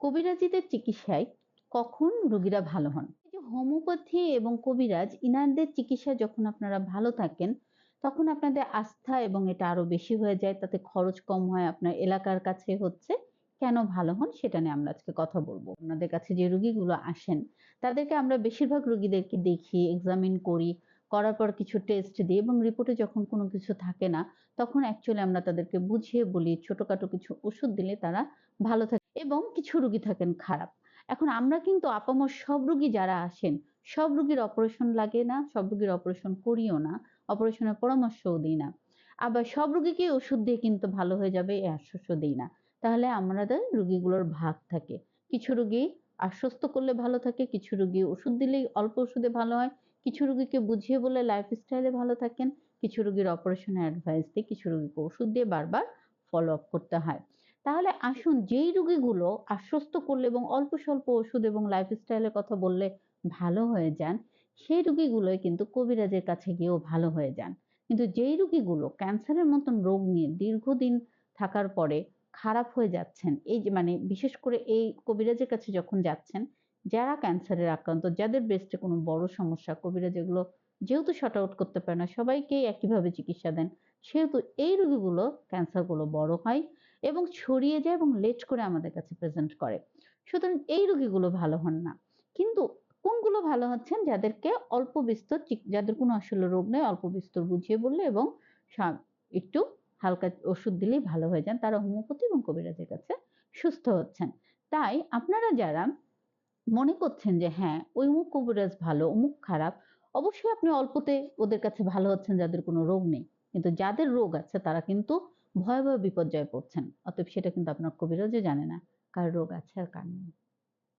কবিরাজিদের চিকিৎসায় কখন রোগীরা ভালো হন? এই যে হোমিওপ্যাথি এবং কবিরাজ ইনারদের চিকিৎসায় যখন আপনারা ভালো থাকেন, তখন আপনাদের আস্থা এবং এটা আরো বেশি হয়ে যায়। তাতে খরচ কম হয়, আপনার এলাকার কাছে হচ্ছে। কেন ভালো হন সেটা নিয়ে আমরা আজকে কথা বলব। আপনাদের কাছে যে রোগীগুলো আসেন, তাদেরকে আমরা বেশিরভাগ রোগীদেরকে দেখি, এক্সামিন করি। করার পর কিছু টেস্ট দিই এবং রিপোর্টে যখন কোনো কিছু থাকে না, তখন অ্যাকচুয়ালি আমরা তাদেরকে বুঝিয়ে বলি, ছোটখাটো কিছু ওষুধ দিলে তারা ভালো থাকে এবং কিছু রোগী থাকেন খারাপ। এখন আমরা কিন্তু আপামর সব রোগী যারা আসেন, সব রোগীর অপারেশন লাগে না, সব রোগীর অপারেশন করিও না, অপারেশনের পরামর্শও দিই না। আবার সব রোগীকেই ওষুধ দিয়ে কিন্তু ভালো হয়ে যাবে এই আশ্বাসও দিই না। তাহলে আমাদের রোগীগুলোর ভাগ থাকে। কিছু রোগী আশ্বস্ত করলে ভালো থাকে, কিছু রোগী ওষুধ দিলেই অল্প ওষুধে ভালো হয়, কিছু রোগীকে বুঝিয়ে বলে লাইফস্টাইলে ভালো থাকেন, কিছু রোগীর অপারেশনের অ্যাডভাইস দিই, কিছু রোগীকে ওষুধ দিয়ে বারবার ফলো আপ করতে হয়। তাহলে আসুন যেই রোগীগুলো আশ্বস্ত করলে এবং অল্প স্বল্প ওষুধ এবং লাইফস্টাইলের কথা বললে ভালো হয়ে যান, সেই রোগীগুলোই কিন্তু কবিরাজের কাছে গিয়েও ভালো হয়ে যান। কিন্তু যেই রোগীগুলো ক্যান্সারের মতন রোগ নিয়ে দীর্ঘদিন থাকার পরে খারাপ হয়ে যাচ্ছেন, এই যে মানে বিশেষ করে এই কবিরাজের কাছে যখন যাচ্ছেন, যারা ক্যান্সারের আক্রান্ত, যাদের ব্রেস্টে কোনো বড় সমস্যা, কবিরাজ এগুলো যেহেতু শর্ট আউট করতে পারে না, সবাইকেই একইভাবে চিকিৎসা দেন, সেহেতু এই রোগীগুলো ক্যান্সারগুলো বড় হয় এবং ছড়িয়ে যায় এবং লেট করে আমাদের কাছে প্রেজেন্ট করে। সুতরাং এই রোগীগুলো ভালো হন না। কিন্তু কোনগুলো ভালো হচ্ছেন? যাদেরকে অল্প বিস্তর যাদের কোনো আসলে রোগ নেই, অল্প বিস্তর বুঝিয়ে বললে এবং একটু হালকা ওষুধ দিলেই ভালো হয়ে যান। তারা হোমিওপ্যাথি এবং কবিরাজের কাছে সুস্থ হচ্ছেন। তাই আপনারা যারা মনে করছেন যে হ্যাঁ, ওই অমুক কবিরাজ ভালো, অমুক খারাপ, অবশ্যই আপনি অল্পতে ওদের কাছে ভালো হচ্ছেন যাদের কোনো রোগ নেই। কিন্তু যাদের রোগ আছে তারা কিন্তু ভয়াবহ বিপর্যয়ে পড়ছেন। অতএব সেটা কিন্তু আপনার কবিরাজও জানে না কার রোগ আছে আর কার নেই।